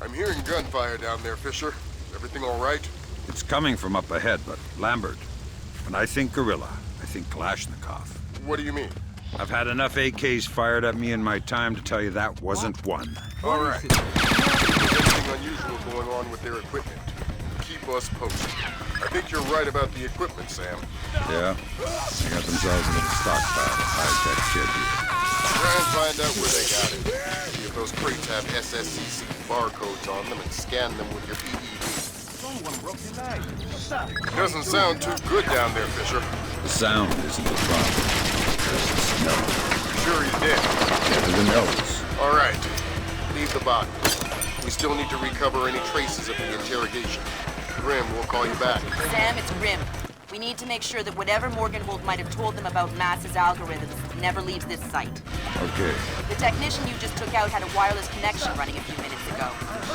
I'm hearing gunfire down there, Fisher. Everything all right? It's coming from up ahead, but Lambert, when I think guerrilla, I think Kalashnikov. What do you mean? I've had enough AKs fired at me in my time to tell you that wasn't one. All right. There's anything unusual going on with their equipment. Keep us posted. I think you're right about the equipment, Sam. Yeah? They got themselves a little stockpile of high-tech shit here. Try and find out where they got it. See if those crates have SSCC barcodes on them and scan them with your EED. Doesn't sound too good down there, Fisher. The sound isn't the problem. There's the smell. Sure he's dead. Better than Elvis. All right. Leave the body. We still need to recover any traces of the interrogation. Grim, we'll call you back. Sam, it's Grim. We need to make sure that whatever Morgenhold might have told them about Mass's algorithms never leaves this site. Okay. The technician you just took out had a wireless connection running a few minutes ago.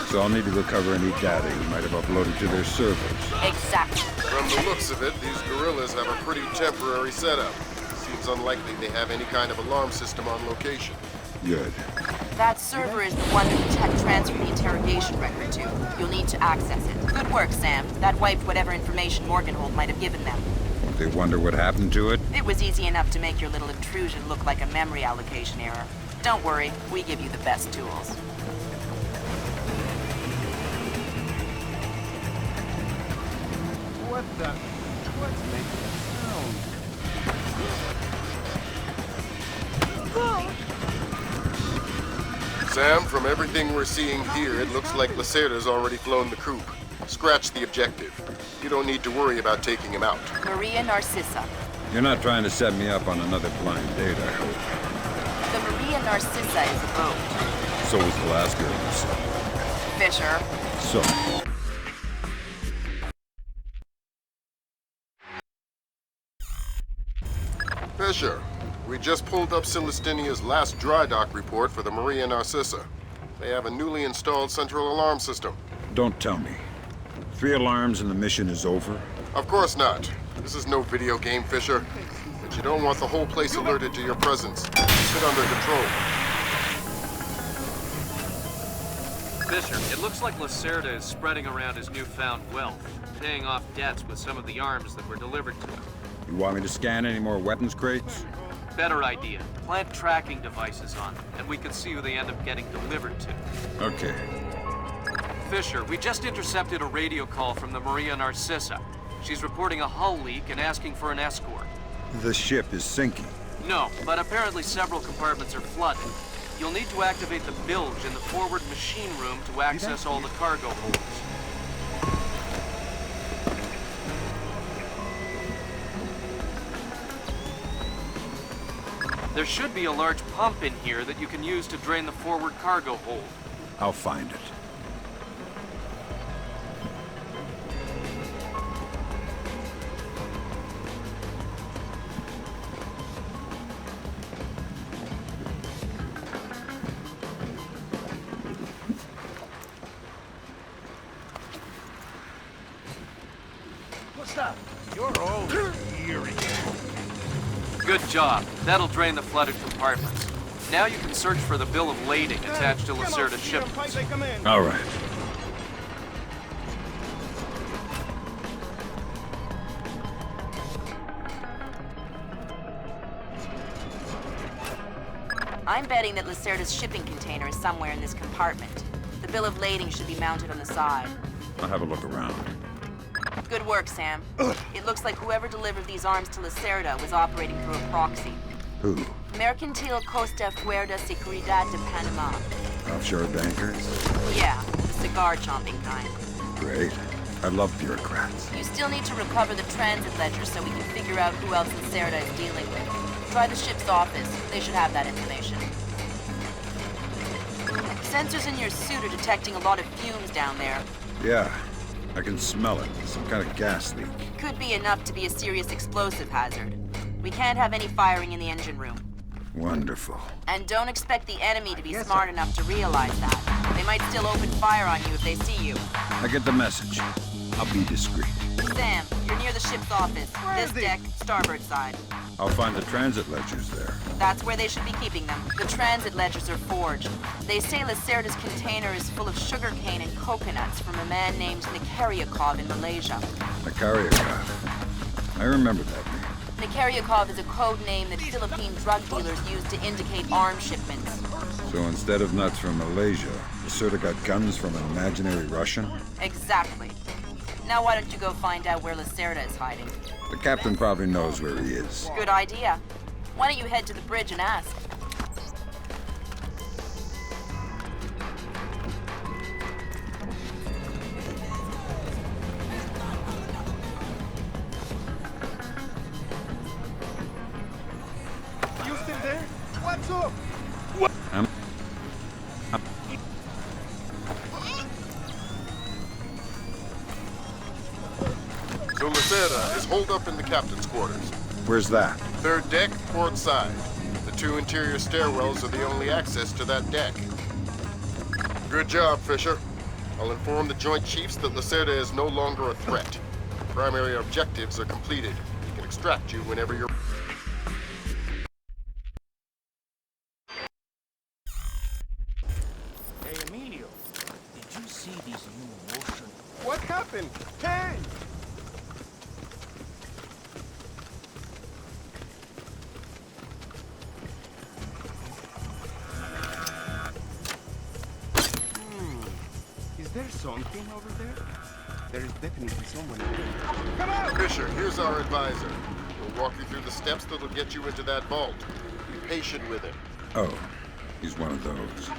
So I'll need to recover any data you might have uploaded to their servers. Exactly. From the looks of it, these guerrillas have a pretty temporary setup. Seems unlikely they have any kind of alarm system on location. Good. That server is the one that the tech transferred the interrogation record to. You'll need to access it. Good work, Sam. That wiped whatever information Morgenhold might have given them. They wonder what happened to it? It was easy enough to make your little intrusion look like a memory allocation error. Don't worry, we give you the best tools. What the? What's making a sound? Sam, from everything we're seeing here, it looks like Lacerda's already flown the coop. Scratch the objective. You don't need to worry about taking him out. Maria Narcissa. You're not trying to set me up on another blind date, I hope. The Maria Narcissa is a boat. So was the last girl you saw. Fisher. So, Fisher, we just pulled up Celestinia's last dry dock report for the Maria Narcissa. They have a newly installed central alarm system. don't tell me. 3 alarms and the mission is over? Of course not. This is no video game, Fisher. But you don't want the whole place alerted to your presence. Keep it under control. Fisher, it looks like Lacerda is spreading around his newfound wealth, paying off debts with some of the arms that were delivered to him. You want me to scan any more weapons crates? Better idea. Plant tracking devices on them, and we can see who they end up getting delivered to. Okay. Fisher, we just intercepted a radio call from the Maria Narcissa. She's reporting a hull leak and asking for an escort. The ship is sinking. No, but apparently several compartments are flooded. You'll need to activate the bilge in the forward machine room to access all the cargo holds. There should be a large pump in here that you can use to drain the forward cargo hold. I'll find it. What's up? You're all here again. Good job. That'll drain the flooded compartments. Now you can search for the bill of lading attached to Lacerda's shipments. All right. I'm betting that Lacerda's shipping container is somewhere in this compartment. The bill of lading should be mounted on the side. I'll have a look around. Good work, Sam. It looks like whoever delivered these arms to Lacerda was operating through a proxy. Who? Mercantil Costa Fuerza Seguridad de Panama. Offshore bankers? Yeah, the cigar-chomping kind. Great. I love bureaucrats. You still need to recover the transit ledger so we can figure out who else Lacerda is dealing with. Try the ship's office. They should have that information. Sensors in your suit are detecting a lot of fumes down there. Yeah, I can smell it. Some kind of gas leak. Could be enough to be a serious explosive hazard. We can't have any firing in the engine room. Wonderful. And don't expect the enemy to be smart enough to realize that. They might still open fire on you if they see you. I get the message. I'll be discreet. Sam, you're near the ship's office. This deck, starboard side. I'll find the transit ledgers there. That's where they should be keeping them. The transit ledgers are forged. They say Lacerda's container is full of sugarcane and coconuts from a man named Nikaryakov in Malaysia. Nikaryakov. I remember that name. Nikaryakov is a code name that Philippine drug dealers use to indicate arms shipments. So instead of nuts from Malaysia, Lacerda got guns from an imaginary Russian? Exactly. Now why don't you go find out where Lacerda is hiding? The captain probably knows where he is. Good idea. Why don't you head to the bridge and ask? You still there? What's up? So Lacerda is holed up in the captain's quarters. Where's that? Third deck, port side. The two interior stairwells are the only access to that deck. Good job, Fisher. I'll inform the Joint Chiefs that Lacerda is no longer a threat. Primary objectives are completed. We can extract you whenever you're... Hey, Emilio. Did you see this new motion? What happened? Hey! Is there something over there? There is definitely someone there. Come on! Fisher, here's our advisor. We'll walk you through the steps that'll get you into that vault. Be patient with him. Oh, he's one of those.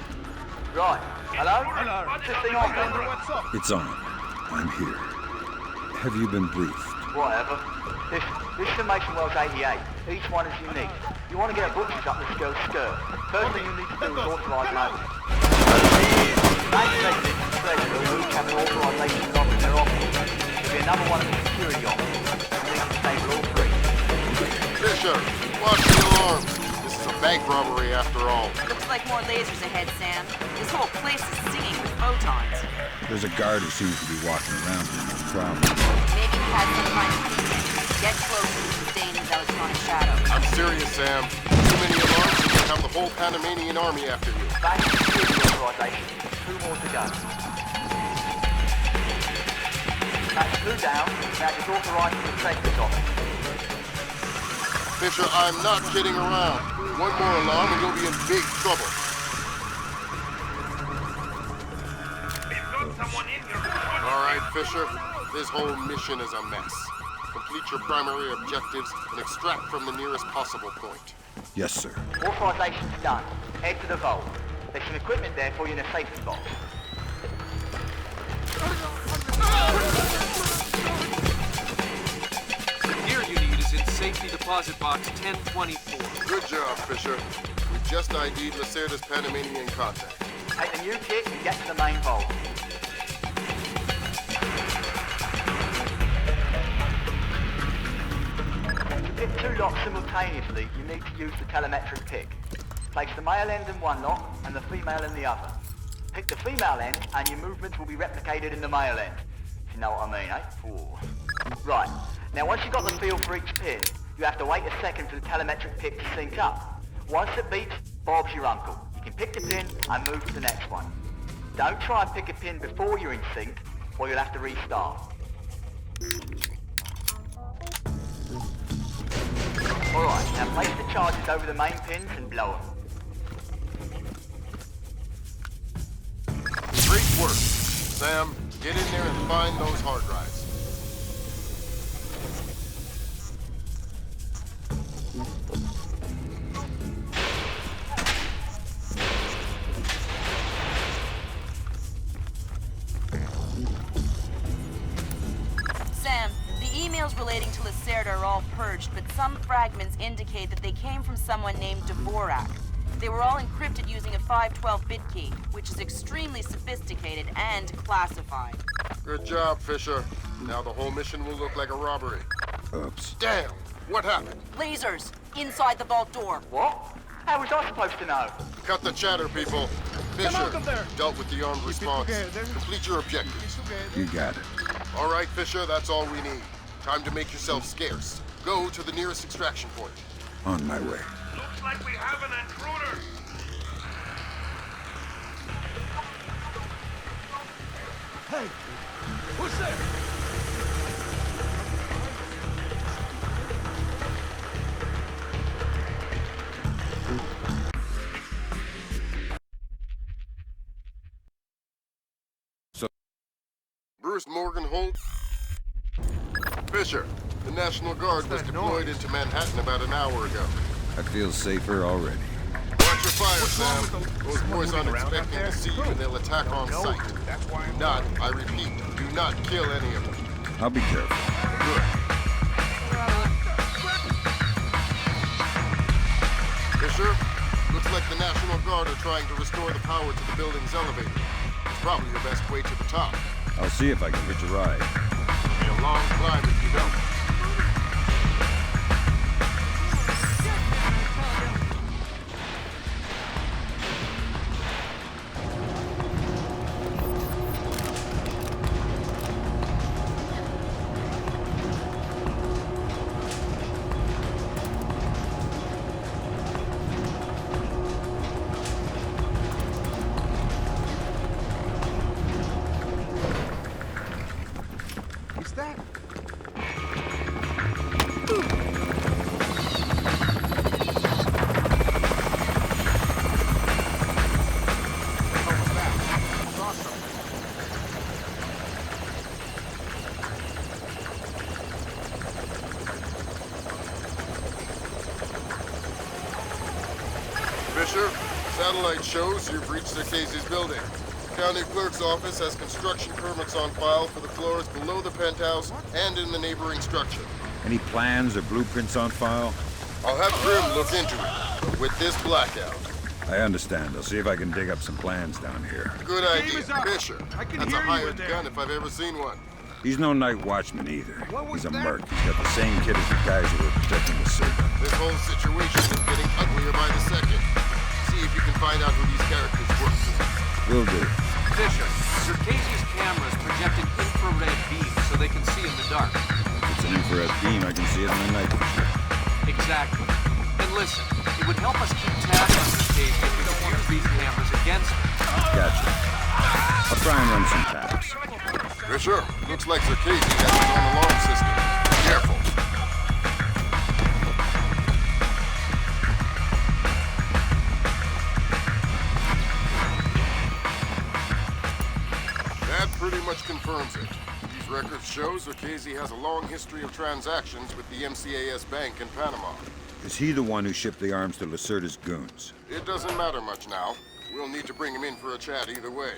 Right. Hello? Hello. Just the on. What's up? It's on. I'm here. Have you been briefed? Whatever. This summation wells 88. Each one is unique. You want to get a butcher's up the skirt. First thing you need to do is authorize loading. Will have an authorization lock in their office. There'll be another one in the security office. You need to disable all three. Fisher, watch the alarms. This is a bank robbery after all. Looks like more lasers ahead, Sam. This whole place is singing with photons. There's a guard who seems to be walking around with no problem. Maybe he has some kind of keypad. Get closer to sustain his electronic shadow. I'm serious, Sam. Too many alarms and you'll have the whole Panamanian army after you. Back to security authorization. 2 more to go. That's 2 down. Now just authorize the transit office. Fisher, I'm not kidding around. One more alarm and you'll be in big trouble. All right, Fisher. This whole mission is a mess. Complete your primary objectives and extract from the nearest possible point. Yes, sir. Authorization's done. Head to the vault. There's some equipment there for you in a safety box. The gear you need is in safety deposit box 1024. Good job, Fisher. We just ID'd Lacerda's Panamanian contact. Take the new kit and get to the main vault. To pick 2 locks simultaneously, you need to use the telemetric pick. Place the male end in one lock and the female in the other. Pick the female end and your movements will be replicated in the male end. If you know what I mean, eh? Ooh. Right. Now once you've got the feel for each pin, you have to wait a second for the telemetric pick to sync up. Once it beeps, Bob's your uncle. You can pick the pin and move to the next one. Don't try and pick a pin before you're in sync, or you'll have to restart. Alright, now place the charges over the main pins and blow them. Great work. Sam, get in there and find those hard drives. Sam, the emails relating to Lacerda are all purged, but some fragments indicate that they came from someone named Dvorak. They were all encrypted using a 512-bit key, which is extremely sophisticated and classified. Good job, Fisher. Now the whole mission will look like a robbery. Oops. Damn! What happened? Lasers! Inside the vault door. What? How was I supposed to know? Cut the chatter, people. Fisher, out of there. dealt with the armed response. together. Complete your objectives. You got it. All right, Fisher, that's all we need. Time to make yourself scarce. Go to the nearest extraction point. On my way. Looks like we have an intruder. Hey! Who's there? Bruce Morgan Holt. Fisher, the National Guard was deployed into Manhattan about an hour ago. I feel safer already. Watch your fire, Sam. Those boys aren't expecting to see you and they'll attack on sight. Do not, I repeat, do not kill any of them. I'll be careful. Good. Fisher, looks like the National Guard are trying to restore the power to the building's elevator. It's probably your best way to the top. I'll see if I can hitch a ride. It'll be a long climb if you don't. Is that? Fisher, satellite shows you've reached Casey's building. County Clerk's office has construction permits on file for the floors below the penthouse and in the neighboring structure. Any plans or blueprints on file? I'll have Grim look into it, but with this blackout. I understand. I'll see if I can dig up some plans down here. Good idea, is up. Fisher. I can That's hear a you hired in there. gun if I've ever seen one. He's no night watchman either. What was He's a that? merc. He's got the same kit as the guys who were protecting the server. This whole situation is getting uglier by the second. See if you can find out who these characters work for. Will do. Fisher, Casey's cameras project an infrared beam so they can see in the dark. If it's an infrared beam, I can see it in the night vision. Exactly. And listen, it would help us keep tabs on Casey if we could use these cameras against him. Gotcha. I'll try and run some taps. Fisher, looks like Casey has his own alarm system. Be careful. That pretty much confirms it. These records show Casey has a long history of transactions with the MCAS Bank in Panama. Is he the one who shipped the arms to Lacerda's goons? It doesn't matter much now. We'll need to bring him in for a chat either way.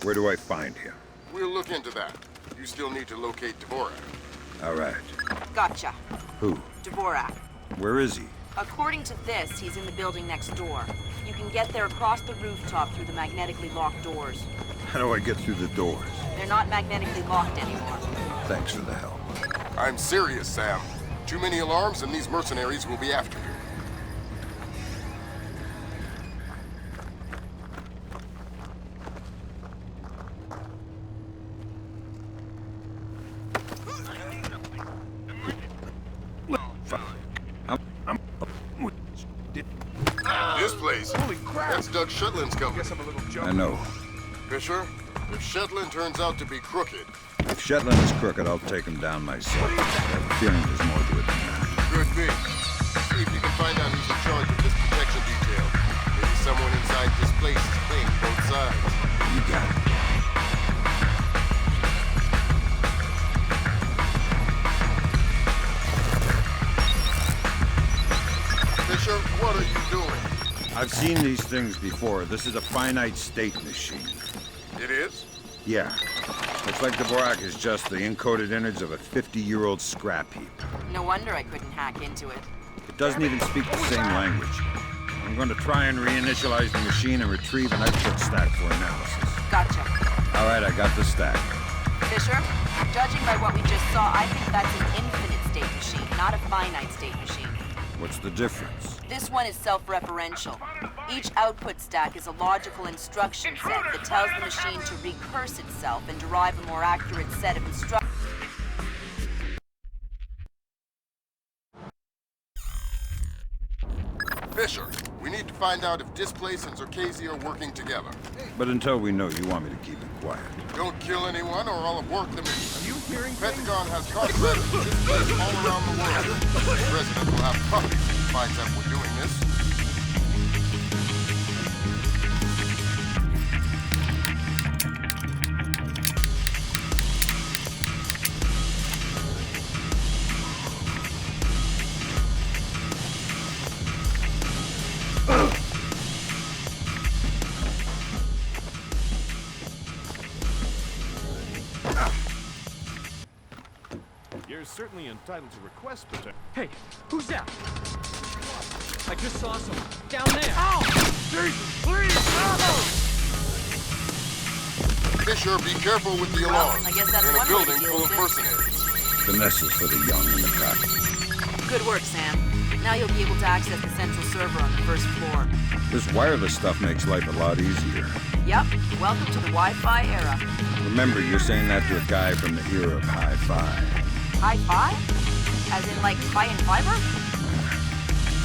Where do I find him? We'll look into that. You still need to locate Dvorak. All right. Gotcha. Who? Dvorak. Where is he? According to this, he's in the building next door. You can get there across the rooftop through the magnetically locked doors. How do I get through the doors? They're not magnetically locked anymore. Thanks for the help. I'm serious, Sam. Too many alarms and these mercenaries will be after you. This place. Holy crap! That's Doug Shetland's company. Guess I'm a little I jumpy. know. Fisher, if Shetland turns out to be crooked, If Shetland is crooked, I'll take him down myself. I have a feeling there's more to it than that. could be. See if you can find out who's in charge of this protection detail. Maybe someone inside this place is playing both sides. You got it. Fisher, what are you doing? I've seen these things before. This is a finite state machine. It is? Yeah. Looks like Dvorak is just the encoded innards of a 50-year-old scrap heap. No wonder I couldn't hack into it. It doesn't even speak the same language. I'm going to try and reinitialize the machine and retrieve an output stack for analysis. Gotcha. All right, I got the stack. Fisher, judging by what we just saw, I think that's an infinite state machine, not a finite state machine. What's the difference? This one is self-referential. Each output stack is a logical instruction set that tells the machine to recurse itself and derive a more accurate set of instructions. Fisher, we need to find out if Displace and Zerkasi are working together. But until we know, you want me to keep it quiet. Don't kill anyone or I'll abort the mission. Are you hearing Pentagon has contracts with Displace all around the world. The President will have puppies if he finds out we're doing this. You're certainly entitled to request protection. Hey, who's that? I just saw someone. Down there! Ow! Jesus, please! No! Fisher, be careful with the alarm. I guess that's We're in a one way to building deal full of with it. mercenaries. Finesses for the young and the cocky. Good work, Sam. Now you'll be able to access the central server on the first floor. This wireless stuff makes life a lot easier. Yep, welcome to the Wi-Fi era. Remember, you're saying that to a guy from the era of hi-fi. Hi-Fi? As in, like, pie and fiber?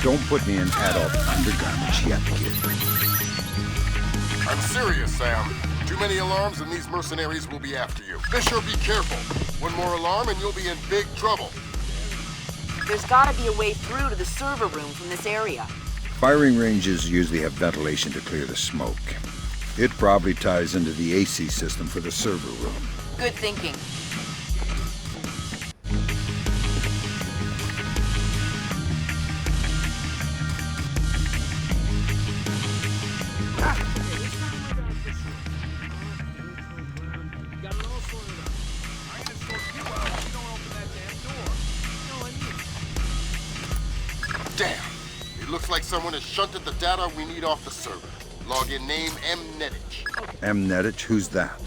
Don't put me in adult undergarments yet, kid. I'm serious, Sam. Too many alarms and these mercenaries will be after you. Fisher, be careful. One more alarm and you'll be in big trouble. There's gotta be a way through to the server room from this area. Firing ranges usually have ventilation to clear the smoke. It probably ties into the AC system for the server room. Good thinking. Damn. It looks like someone has shunted the data we need off the server. Login name Mnetich. Mnetich? Who's that?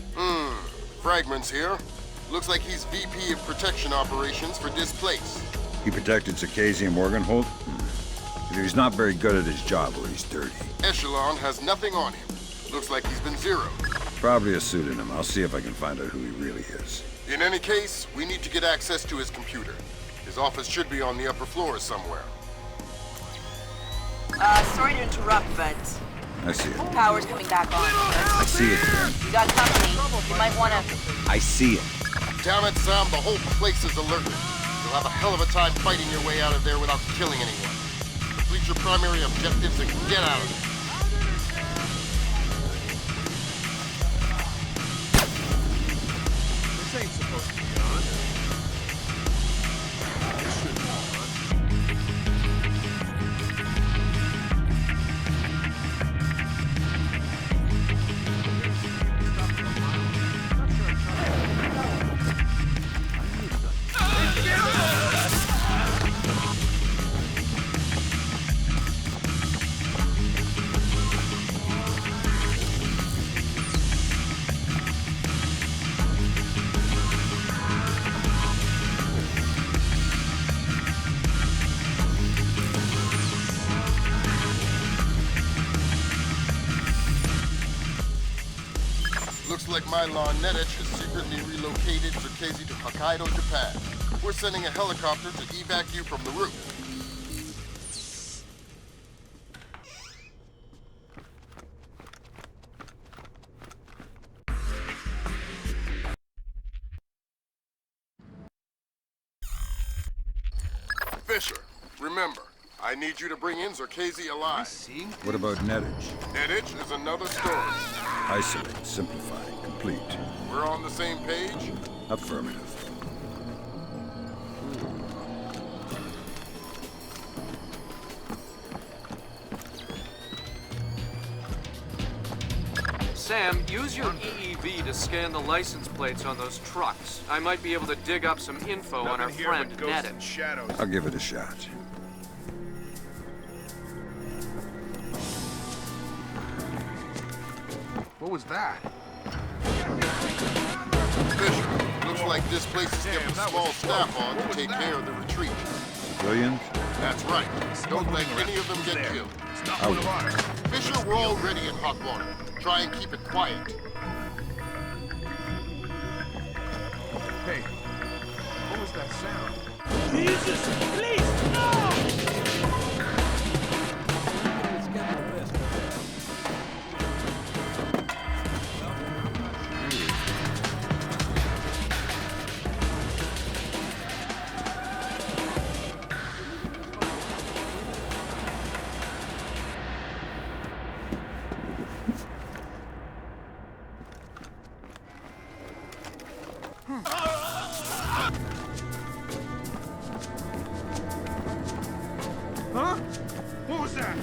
Fragments here. Looks like he's VP of Protection Operations for Displace. He protected Zerkasi and Morgenholt? Either he's not very good at his job or he's dirty. Echelon has nothing on him. Looks like he's been zeroed. Probably a pseudonym. I'll see if I can find out who he really is. In any case, we need to get access to his computer. His office should be on the upper floor somewhere. Sorry to interrupt, but I see it. power's coming back on. I see it, Ben. You got company. You might wanna... I see it. Damn it, Sam, the whole place is alerted. You'll have a hell of a time fighting your way out of there without killing anyone. Complete your primary objectives and get out of there. This ain't supposed to be on. This should be on. Looks like Mylon Netich has secretly relocated Zerkasi to Hokkaido, Japan. We're sending a helicopter to evac you from the roof. Fisher, remember, I need you to bring in Zerkasi alive. What about Netich? Netich is another story. Isolate, simplify, complete. We're on the same page? Affirmative. Sam, use your EEV to scan the license plates on those trucks. I might be able to dig up some info on our Nothing here friend but ghosts and Netich. shadows. I'll give it a shot. What was that? Fisher, looks like this place is Damn, getting a that small was staff close. on What to was take that? care of the retreat. Civilians? That's right. Don't let any of them get There. killed. It's not one of ours. Fisher, we're already in hot water. Try and keep it quiet. Hey, what was that sound? Jesus, please, no! Huh? What was that?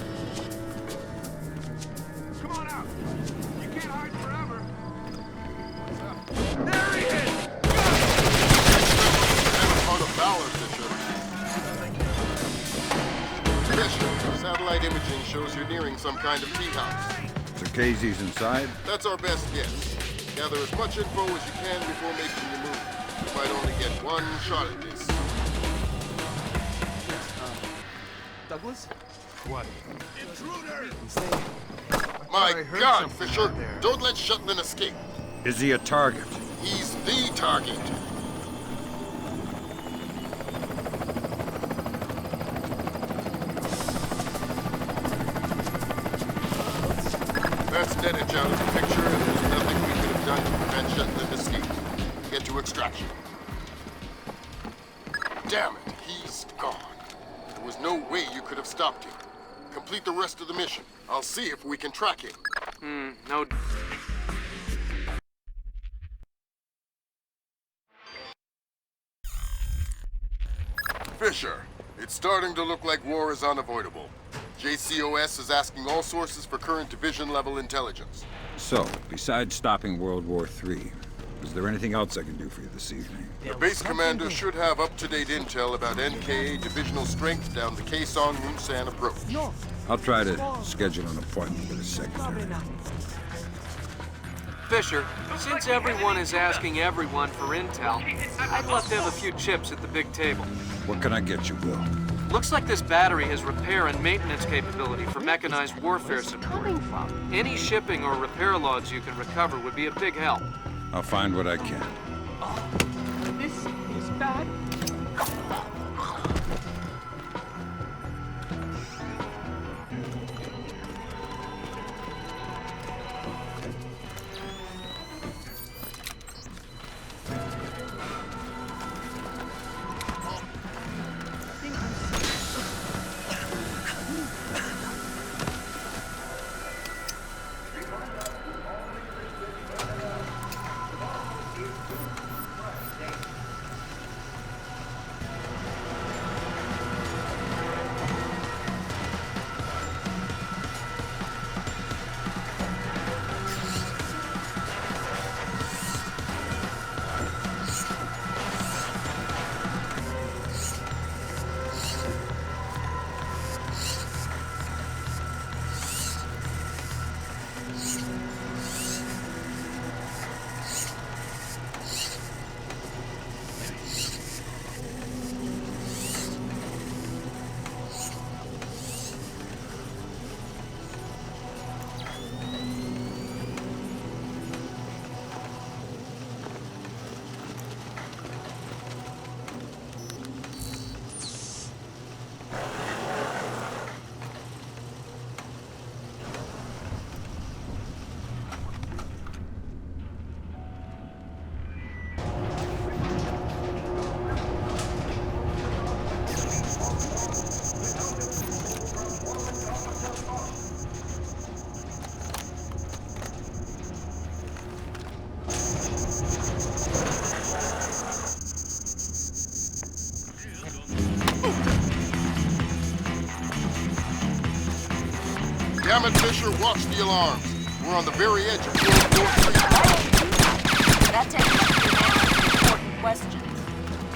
Come on out. You can't hide forever. There he is! Out of balance, Fisher. Fisher, satellite imaging shows you're nearing some kind of tea house. Casey's inside? That's our best guess. Gather as much info as you can before making your move. You might only get one shot at this. Douglas? What? Intruder! My God, Fisher! Don't let Shetland escape. Is he a target? He's the target. That's netted out of the picture, and there's nothing we could have done to prevent Shetland escape. Get to extraction. Damn it, he's gone. There was no way you could have stopped him. Complete the rest of the mission. I'll see if we can track him. No. Fisher, it's starting to look like war is unavoidable. JCOS is asking all sources for current division-level intelligence. So, besides stopping World War III, is there anything else I can do for you this evening? The base commander should have up-to-date intel about NKA divisional strength down the Kaesong-Munsan approach. I'll try to schedule an appointment with his secretary. Fisher, since everyone is asking everyone for intel, I'd love to have a few chips at the big table. What can I get you, Will? Looks like this battery has repair and maintenance capability for mechanized warfare support. Any shipping or repair logs you can recover would be a big help. I'll find what I can. This is bad. Damn it, Fisher, watch the alarms. We're on the very edge of World War III. That takes us to an answer to important questions.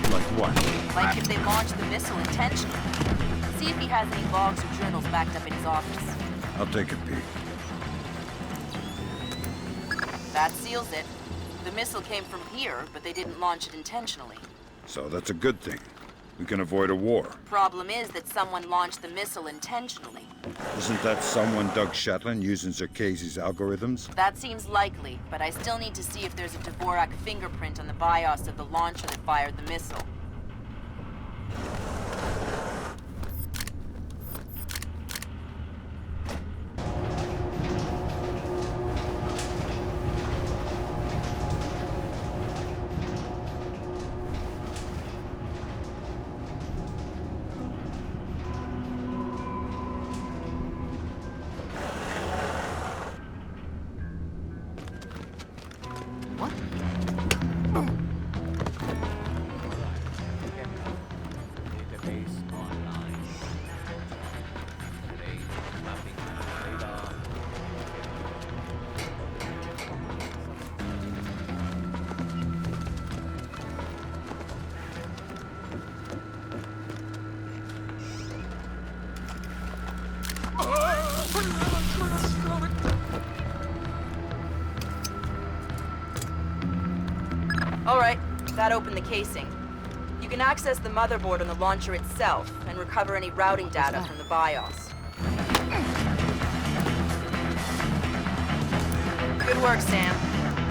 Like what? Like if they launched the missile intentionally. See if he has any logs or journals backed up in his office. I'll take a peek. That seals it. The missile came from here, but they didn't launch it intentionally. So that's a good thing. We can avoid a war. Problem is that someone launched the missile intentionally. Isn't that someone Doug Shetland using Zerkasi's algorithms? That seems likely, but I still need to see if there's a Dvorak fingerprint on the BIOS of the launcher that fired the missile. Alright, that opened the casing. You can access the motherboard on the launcher itself and recover any routing data from the BIOS. Good work, Sam.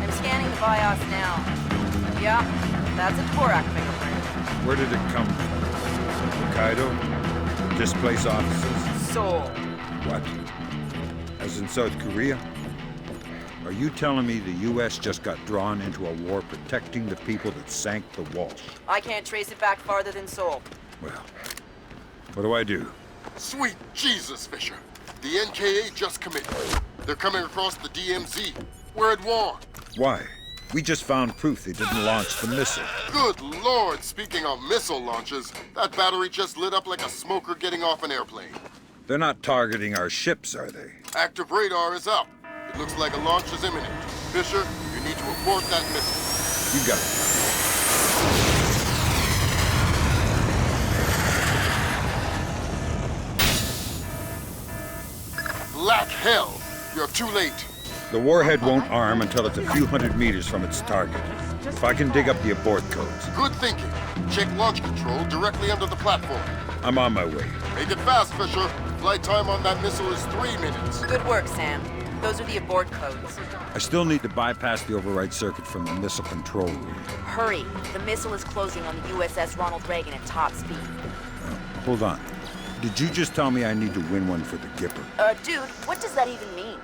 I'm scanning the BIOS now. Yeah, that's a Dvorak fingerprint. Where did it come from? Hokkaido? Displaced officers? Seoul. What? As in South Korea? Are you telling me the U.S. just got drawn into a war protecting the people that sank the Walsh? I can't trace it back farther than Seoul. Well, what do I do? Sweet Jesus, Fisher. The NKA just committed. They're coming across the DMZ. We're at war. Why? We just found proof they didn't launch the missile. Good Lord, speaking of missile launches, that battery just lit up like a smoker getting off an airplane. They're not targeting our ships, are they? Active radar is up. It looks like a launch is imminent. Fisher, you need to abort that missile. You got it. Black hell! You're too late. The warhead won't arm until it's a few hundred meters from its target. If I can dig up the abort codes. Good thinking. Check launch control directly under the platform. I'm on my way. Make it fast, Fisher. Flight time on that missile is 3 minutes. Good work, Sam. Those are the abort codes. I still need to bypass the override circuit from the missile control room. Hurry. The missile is closing on the USS Ronald Reagan at top speed. Hold on. Did you just tell me I need to win one for the Gipper? Dude, what does that even mean?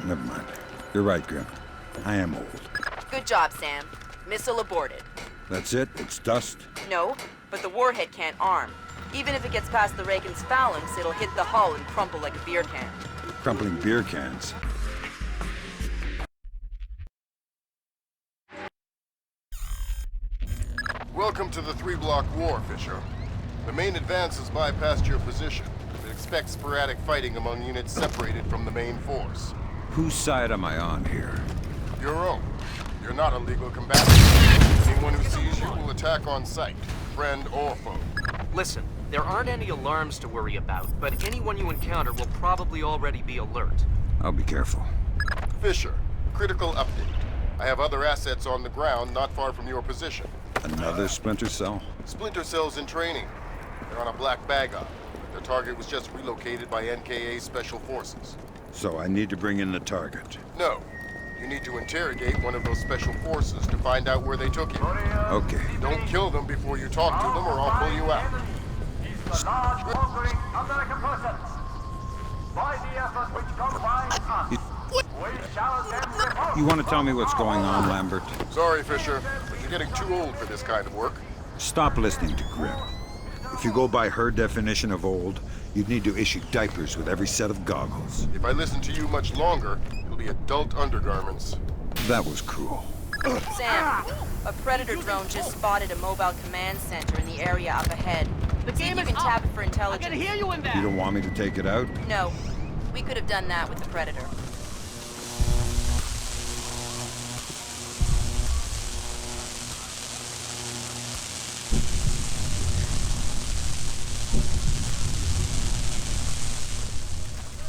Never mind. You're right, Grim. I am old. Good job, Sam. Missile aborted. That's it? It's dust? No, but the warhead can't arm. Even if it gets past the Reagan's phalanx, it'll hit the hull and crumple like a beer can. Crumpling beer cans. Welcome to the 3-block war, Fisher. The main advance has bypassed your position, but expect sporadic fighting among units separated from the main force. Whose side am I on here? Your own. You're not a legal combatant. Anyone who sees you will attack on sight, friend or foe. Listen, there aren't any alarms to worry about, but anyone you encounter will probably already be alert. I'll be careful. Fisher, critical update. I have other assets on the ground not far from your position. Another Splinter cell? Splinter cells in training. They're on a black bag up. Their target was just relocated by NKA Special Forces. So I need to bring in the target. No. You need to interrogate one of those special forces to find out where they took him. Okay. Don't kill them before you talk to them or I'll pull you out. He's a large conquering American presence. By the effort which combines us, we shall then report. You want to tell me what's going on, Lambert? Sorry, Fisher, but you're getting too old for this kind of work. Stop listening to Grim. If you go by her definition of old, you'd need to issue diapers with every set of goggles. If I listen to you much longer, it'll be adult undergarments. That was cruel. Sam, a Predator drone just spotted a mobile command center in the area up ahead. See if you can tap it for intelligence. I can hear you in there. You don't want me to take it out? No, we could have done that with the Predator.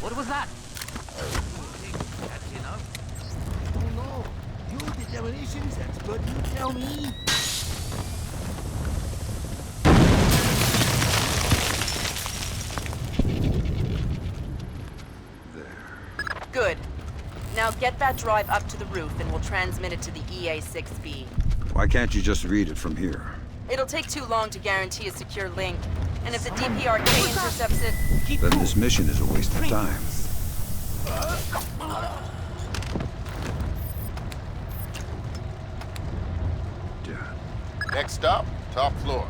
What was that? That's enough. Oh no. You're the demolitions expert, you tell me. Good. Now get that drive up to the roof and we'll transmit it to the EA-6B. Why can't you just read it from here? It'll take too long to guarantee a secure link. And if the DPRK intercepts it... Then this mission is a waste of time. Next stop, top floor.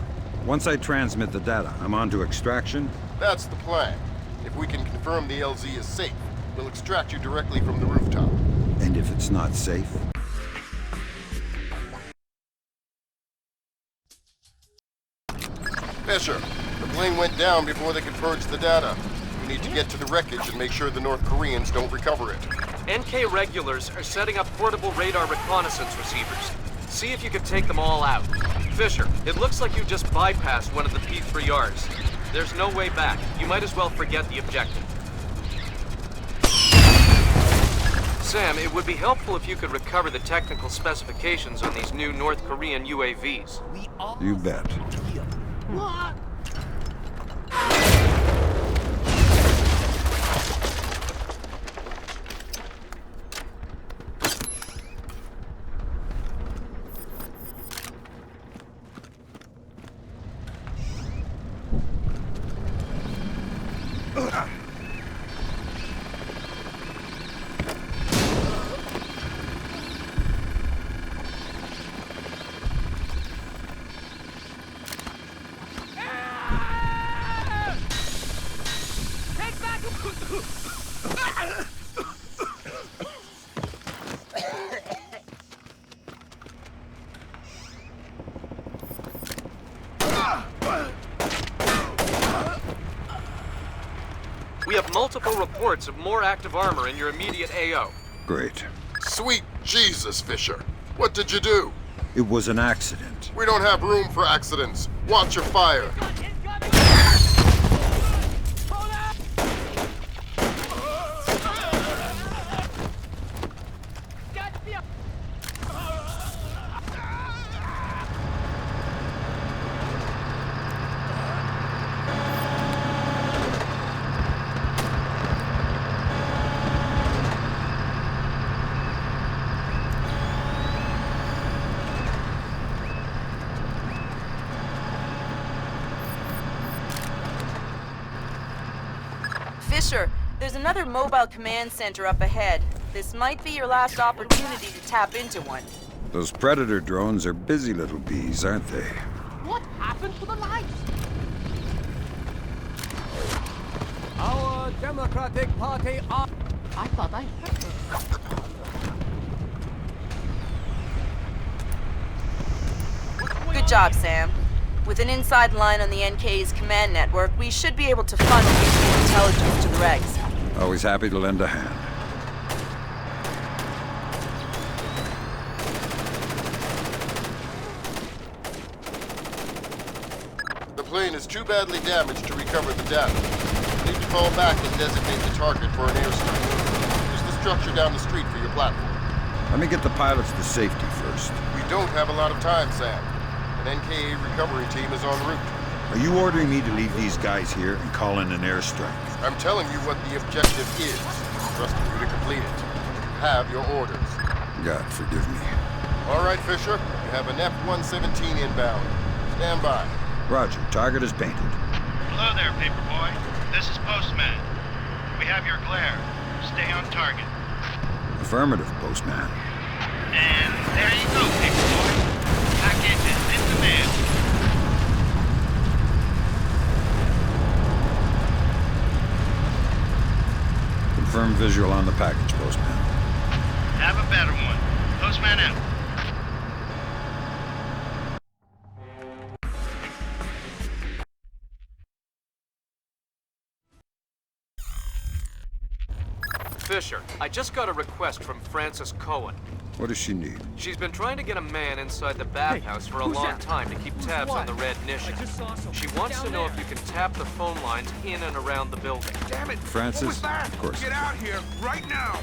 Once I transmit the data, I'm on to extraction? That's the plan. If we can confirm the LZ is safe, we'll extract you directly from the rooftop. And if it's not safe? Fisher, the plane went down before they could purge the data. We need to get to the wreckage and make sure the North Koreans don't recover it. NK regulars are setting up portable radar reconnaissance receivers. See if you can take them all out. Fisher, it looks like you just bypassed one of the P3Rs. There's no way back. You might as well forget the objective. Sam, it would be helpful if you could recover the technical specifications on these new North Korean UAVs. We all You bet. here. What? We have multiple reports of more active armor in your immediate AO. Great. Sweet Jesus, Fisher. What did you do? It was an accident. We don't have room for accidents. Watch your fire. Fisher, there's another mobile command center up ahead. This might be your last opportunity to tap into one. Those Predator drones are busy little bees, aren't they? What happened to the lights? Our Democratic Party are... I thought I heard them. Good job, Sam. With an inside line on the NK's command network, we should be able to funnel useful intelligence to the regs. Always happy to lend a hand. The plane is too badly damaged to recover the data. You need to fall back and designate the target for an airstrike. Use the structure down the street for your platform. Let me get the pilots to safety first. We don't have a lot of time, Sam. An NKA recovery team is en route. Are you ordering me to leave these guys here and call in an airstrike? I'm telling you what the objective is. Trusting you to complete it. You have your orders. God, forgive me. All right, Fisher. You have an F-117 inbound. Stand by. Roger, target is painted. Hello there, Paperboy. This is Postman. We have your glare. Stay on target. Affirmative, Postman. And there you go, Paperboy. Package is in the mail. Confirm visual on the package, Postman. Have a better one. Postman out. Fisher, I just got a request from Frances Cohen. What does she need? She's been trying to get a man inside the bathhouse for a who's long that? time to keep tabs on the red Nishan. I just saw someone She wants down to know there. if you can tap the phone lines in and around the building. Damn it! Francis? What was that? Of course. Get out here, right now!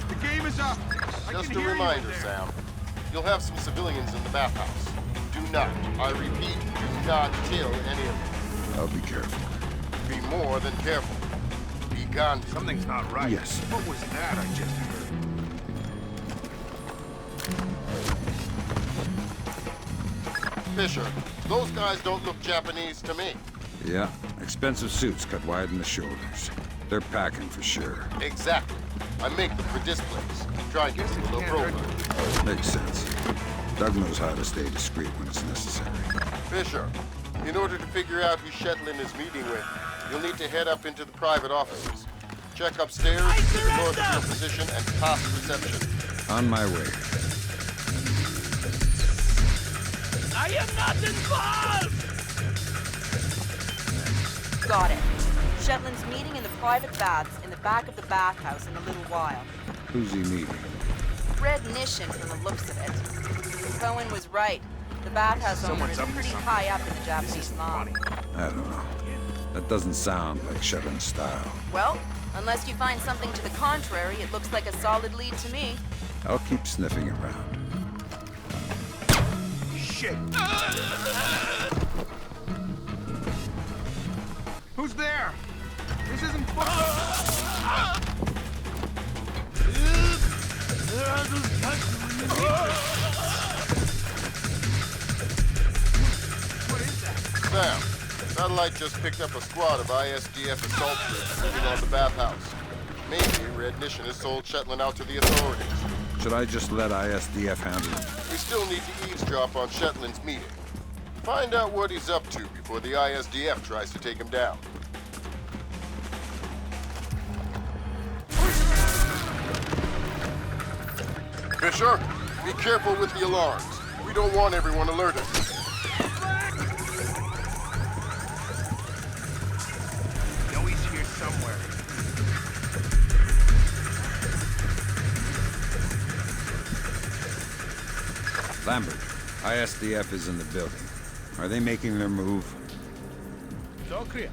The game is up! I Just can a hear you reminder, in there. Sam. You'll have some civilians in the bathhouse. Do not, I repeat, do not kill any of them. I'll be careful. Be more than careful. Be gone. Something's not right. Yes. What was that I just heard? Fisher, those guys don't look Japanese to me. Yeah, expensive suits cut wide in the shoulders. They're packing for sure. Exactly. I make them for displays. Try and get a little profile. Makes sense. Doug knows how to stay discreet when it's necessary. Fisher, in order to figure out who Shetland is meeting with, you'll need to head up into the private offices. Check upstairs to the north of your position and past reception. On my way. I am not involved! Got it. Shetland's meeting in the private baths in the back of the bathhouse in a little while. Who's he meeting? Red Nishan from the looks of it. Cohen was right. The bathhouse owner is pretty high up in the Japanese mob. I don't know. That doesn't sound like Shetland's style. Well, Unless you find something to the contrary, it looks like a solid lead to me. I'll keep sniffing around. Shit! Who's there? This isn't fun. What is that? Sam, Satellite just picked up a squad of ISDF assault troops moving on the bathhouse. Maybe Red Mission has sold Shetland out to the authorities. Should I just let ISDF handle it? We still need to eavesdrop on Shetland's meeting. Find out what he's up to before the ISDF tries to take him down. Fisher, be careful with the alarms. We don't want everyone alerted. Know he's here somewhere. Lambert, ISDF is in the building. Are they making their move? It's all clear.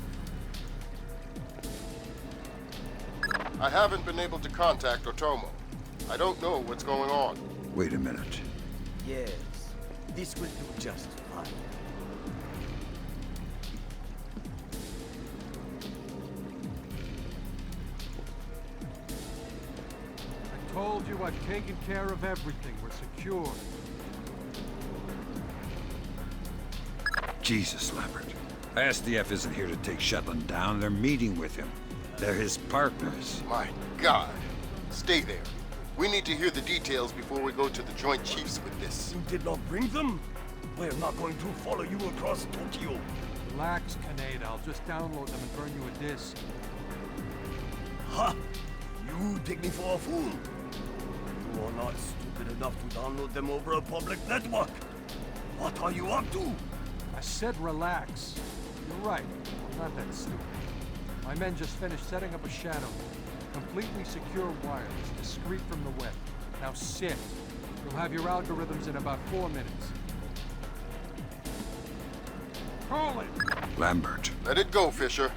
I haven't been able to contact Otomo. I don't know what's going on. Wait a minute. Yes, this will do just fine. I told you I've taken care of everything. We're secure. Jesus, Lambert. ISDF isn't here to take Shetland down. They're meeting with him. They're his partners. My God. Stay there. We need to hear the details before we go to the Joint Chiefs with this. You did not bring them? We're not going to follow you across Tokyo. Relax, Kaneda. I'll just download them and burn you a disc. Ha! You take me for a fool. You are not stupid enough to download them over a public network. What are you up to? I said relax. You're right. I'm not that stupid. My men just finished setting up a shadow. Completely secure wireless, discreet from the web. Now sit. You'll have your algorithms in about 4 minutes. Call it! Lambert. Let it go, Fisher.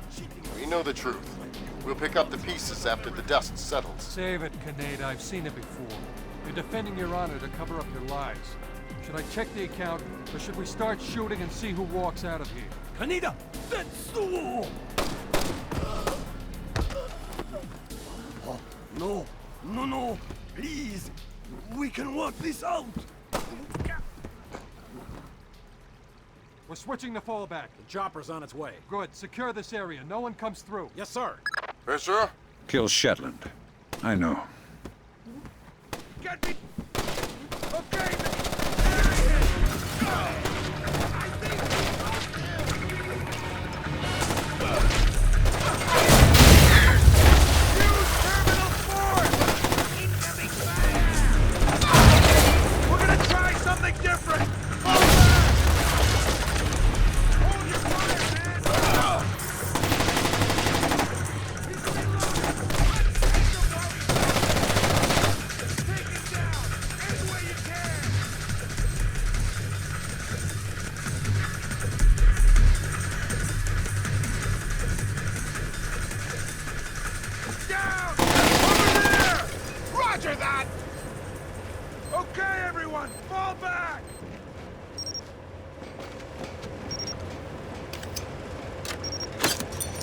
We know the truth. We'll pick up the pieces after the dust settles. Save it, Kaneda. I've seen it before. You're defending your honor to cover up your lies. Should I check the account, or should we start shooting and see who walks out of here? Kaneda! That's the war! No, no, no, please. We can work this out. We're switching to fallback. The chopper's on its way. Good. Secure this area. No one comes through. Yes, sir. Fisher? Kill Shetland. I know. Get me! Okay!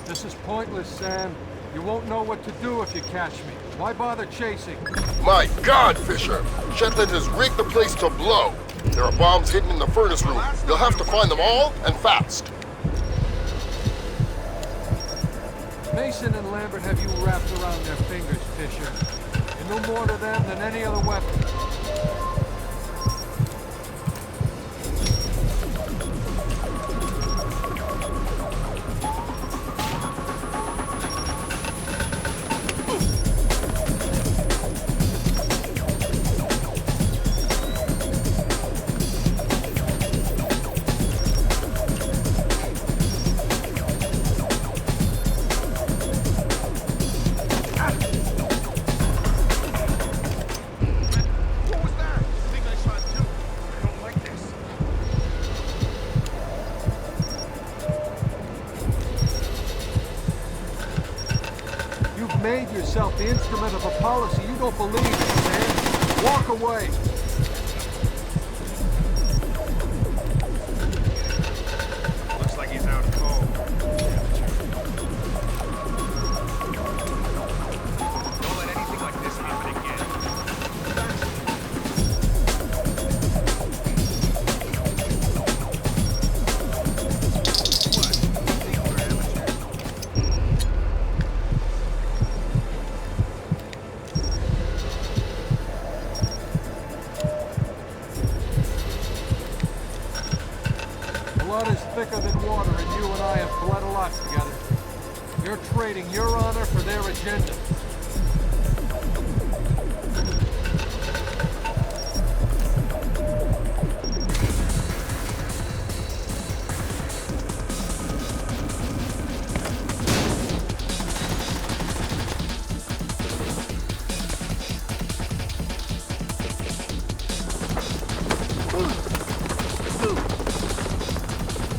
This is pointless, Sam. You won't know what to do if you catch me. Why bother chasing? My God, Fisher! Shetland has rigged the place to blow. There are bombs hidden in the furnace room. You'll have to find them all, and fast. Mason and Lambert have you wrapped around their fingers, Fisher. You know more to them than any other weapon. made yourself the instrument of a policy you don't believe in, Sam. Walk away. Looks like he's out cold. Don't let anything like this happen again. Blood is thicker than water, and you and I have bled a lot together. You're trading your honor for their agenda.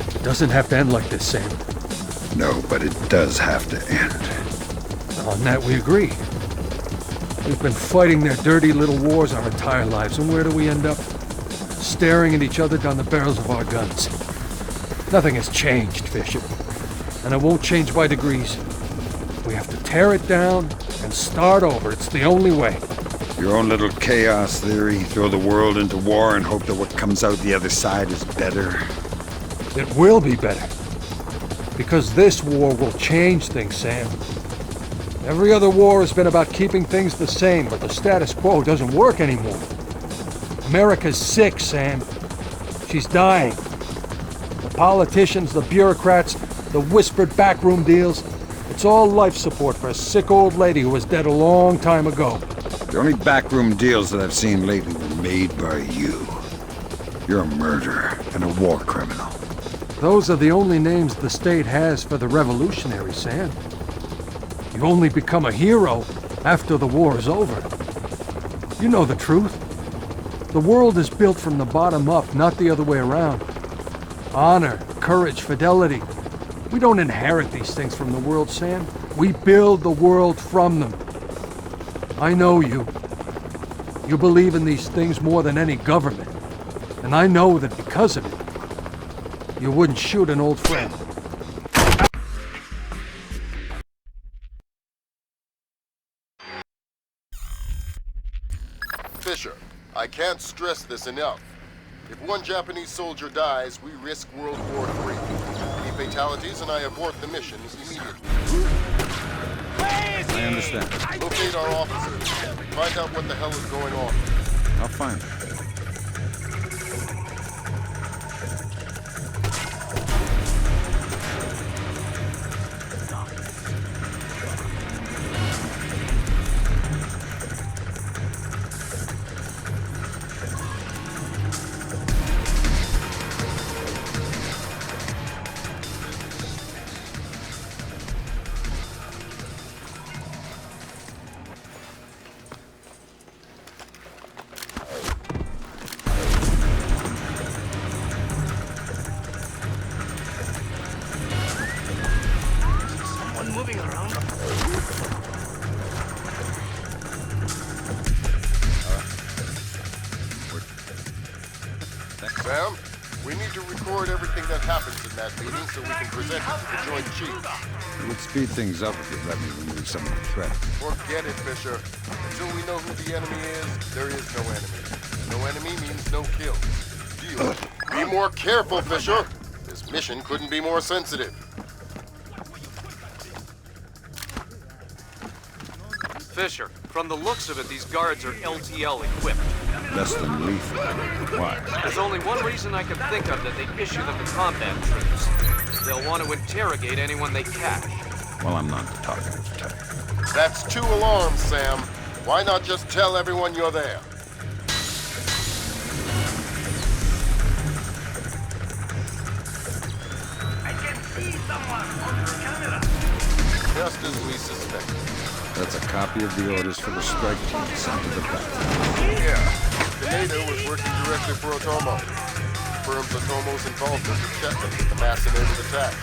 It doesn't have to end like this, Sam. No, but it does have to end. On that we agree. We've been fighting their dirty little wars our entire lives, and where do we end up? Staring at each other down the barrels of our guns. Nothing has changed, Fisher. And it won't change by degrees. We have to tear it down and start over. It's the only way. Your own little chaos theory, throw the world into war and hope that what comes out the other side is better. It will be better. Because this war will change things, Sam. Every other war has been about keeping things the same, but the status quo doesn't work anymore. America's sick, Sam. She's dying. The politicians, the bureaucrats, the whispered backroom deals, it's all life support for a sick old lady who was dead a long time ago. The only backroom deals that I've seen lately were made by you. You're a murderer and a war criminal. Those are the only names the state has for the revolutionaries, Sam. You only become a hero after the war is over. You know the truth. The world is built from the bottom up, not the other way around. Honor, courage, fidelity. We don't inherit these things from the world, Sam. We build the world from them. I know you. You believe in these things more than any government. And I know that because of it, you wouldn't shoot an old friend. Fisher, I can't stress this enough. If one Japanese soldier dies, we risk World War III. Any fatalities and I abort the mission immediately. I understand. Locate our officers. Find out what the hell is going on. I'll find it. Sam, we need to record everything that happens in that meeting so we can present it to the Joint Chiefs. It would speed things up if you let me remove some of the threat. Forget it, Fisher. Until we know who the enemy is, there is no enemy. No enemy means no kills. Deal. Be more careful, Fisher. This mission couldn't be more sensitive. Fisher, from the looks of it, these guards are LTL equipped. Less than lethal. Why? There's only one reason I can think of that they'd issue them to combat troops. They'll want to interrogate anyone they catch. Well, I'm not the talkative type. That's 2 alarms, Sam. Why not just tell everyone you're there? I can see someone on the camera. Just as we suspected. That's a copy of the orders for the strike team sent to the battlefield. Yeah. Kaneda was working directly for Otomo. Confirms Otomo's involvement with Shetland in the massive attacks.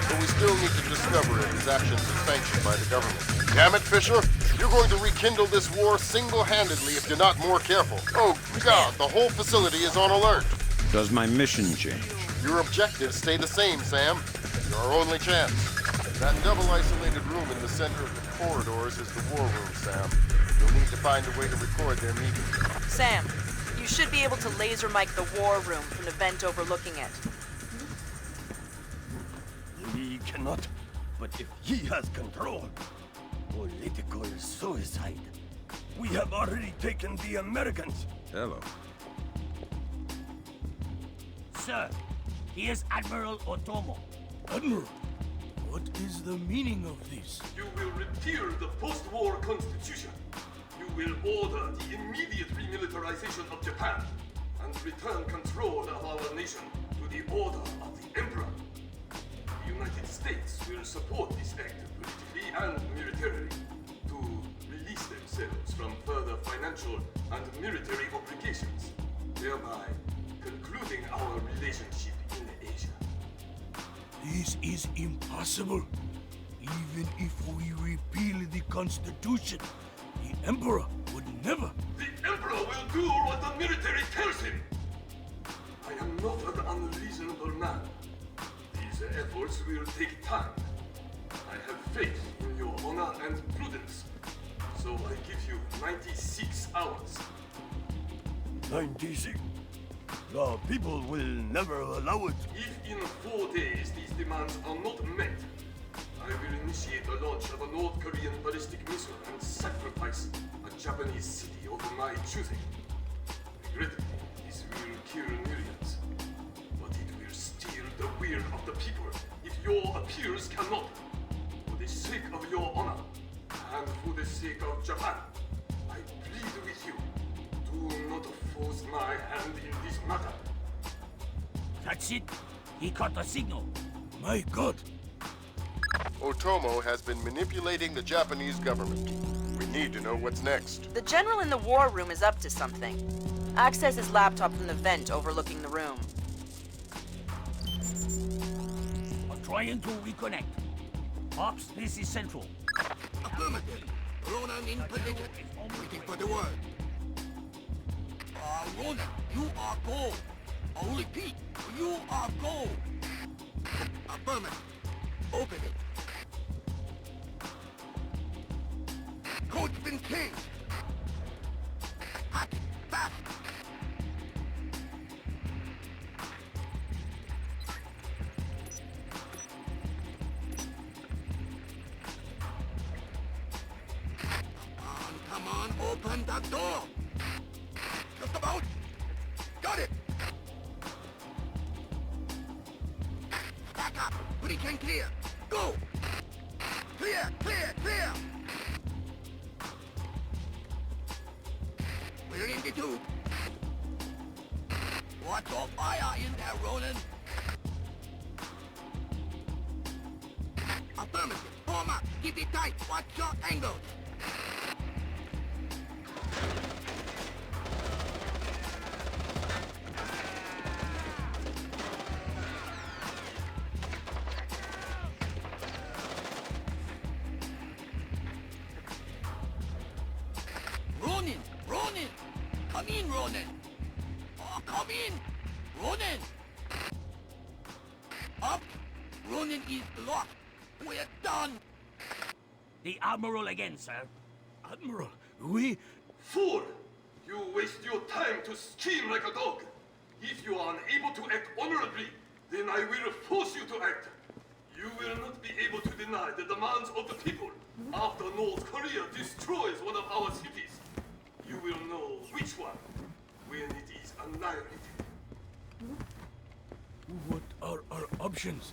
But we still need to discover if his actions are sanctioned by the government. Damn it, Fisher. You're going to rekindle this war single-handedly if you're not more careful. Oh, God, the whole facility is on alert. Does my mission change? Your objectives stay the same, Sam. Your only chance. That double-isolated room in the center of the corridors is the war room, Sam. You'll need to find a way to record their meeting. Sam, you should be able to laser mic the war room from the vent overlooking it. He cannot, but if he has control, political suicide. We have already taken the Americans. Hello. Sir, here's Admiral Otomo. Admiral, what is the meaning of this? You will repeal the post-war constitution. You will order the immediate remilitarization of Japan and return control of our nation to the order of the Emperor. The United States will support this act politically and militarily to release themselves from further financial and military obligations, thereby concluding our relationship in Asia. This is impossible. Even if we repeal the Constitution, the Emperor would never. The Emperor will do what the military tells him. I am not an unreasonable man. These efforts will take time. I have faith in your honor and prudence. So I give you 96 hours. 96? The people will never allow it. If in 4 days these demands are not met, I will initiate the launch of a North Korean ballistic missile and sacrifice a Japanese city of my choosing. Regrettably, this will kill millions, but it will steer the will of the people if your appeals cannot. For the sake of your honor, and for the sake of Japan, I plead with you, do not force my hand in this matter. That's it. He caught the signal. My God! Otomo has been manipulating the Japanese government. We need to know what's next. The general in the war room is up to something. Access his laptop from the vent overlooking the room. I'm trying to reconnect. Ops, this is Central. Affirmative. Ronan in position. Waiting for the word. Ronan, you are go. I'll repeat. You are go. Affirmative. Open it. Code's been changed. Hack it. Fast. Come on, open the door. Just about. Got it. Back up. Breach and clear. Go. Clear, clear, clear. We're in the tube. Watch your fire in there, Ronan. Affirmative. Form up. Keep it tight. Watch your angles. Ronin! Ronin! Come in, Ronin! Oh, come in! Ronin! Up! Ronin is locked! We're done! The Admiral again, sir. Admiral, we... Fool! You waste your time to scream like a dog. If you are unable to act honorably, then I will force you to act. You will not be able to deny the demands of the people after North Korea destroys one of our cities. You will know which one when it is annihilated. What are our options?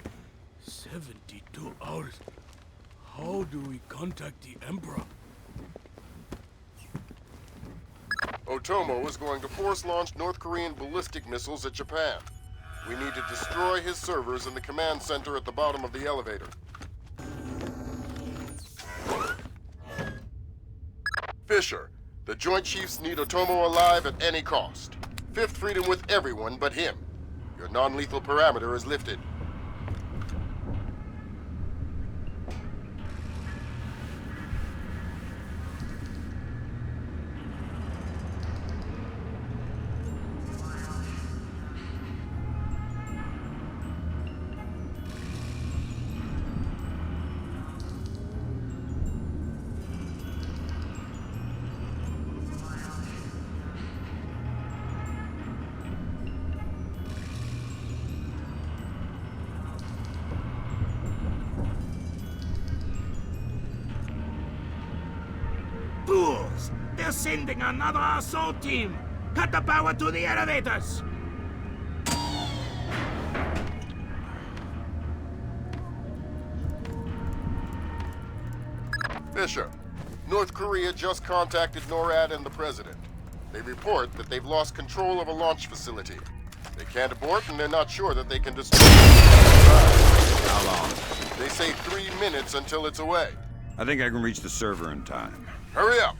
72 hours. How do we contact the Emperor? Otomo is going to force-launch North Korean ballistic missiles at Japan. We need to destroy his servers in the command center at the bottom of the elevator. Fisher, the Joint Chiefs need Otomo alive at any cost. Fifth freedom with everyone but him. Your non-lethal parameter is lifted. We're sending another assault team. Cut the power to the elevators. Fisher, North Korea just contacted NORAD and the President. They report that they've lost control of a launch facility. They can't abort, and they're not sure that they can destroy it. How long? They say 3 minutes until it's away. I think I can reach the server in time. Hurry up!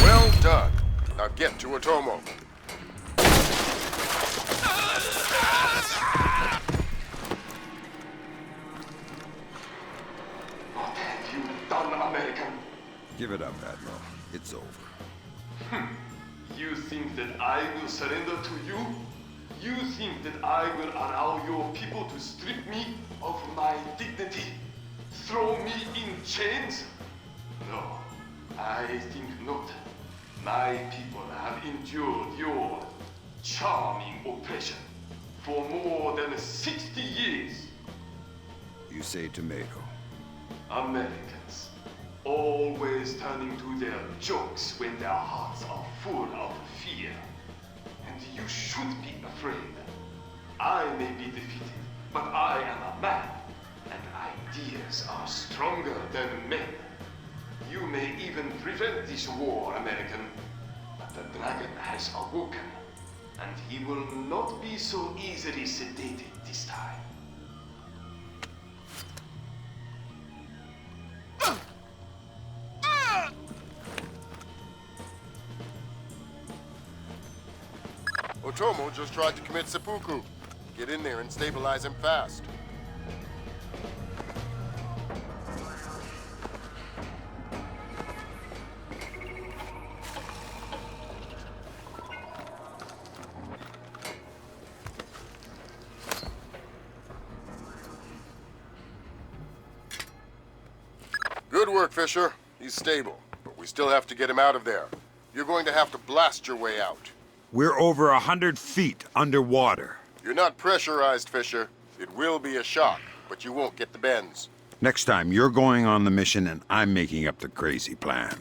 Well done. Now get to Otomo. What have you done, American? Give it up, Admiral. It's over. You think that I will surrender to you? You think that I will allow your people to strip me of my dignity? Throw me in chains? No, I think not. My people have endured your charming oppression for more than 60 years. You say tomato. Americans, always turning to their jokes when their hearts are full of fear. And you should be afraid. I may be defeated, but I am a man, and ideas are stronger than men. You may even prevent this war, American, but the dragon has awoken, and he will not be so easily sedated this time. Otomo just tried to commit seppuku. Get in there and stabilize him fast. Good work, Fisher. He's stable, but we still have to get him out of there. You're going to have to blast your way out. We're over 100 feet underwater. You're not pressurized, Fisher. It will be a shock, but you won't get the bends. Next time, you're going on the mission and I'm making up the crazy plan.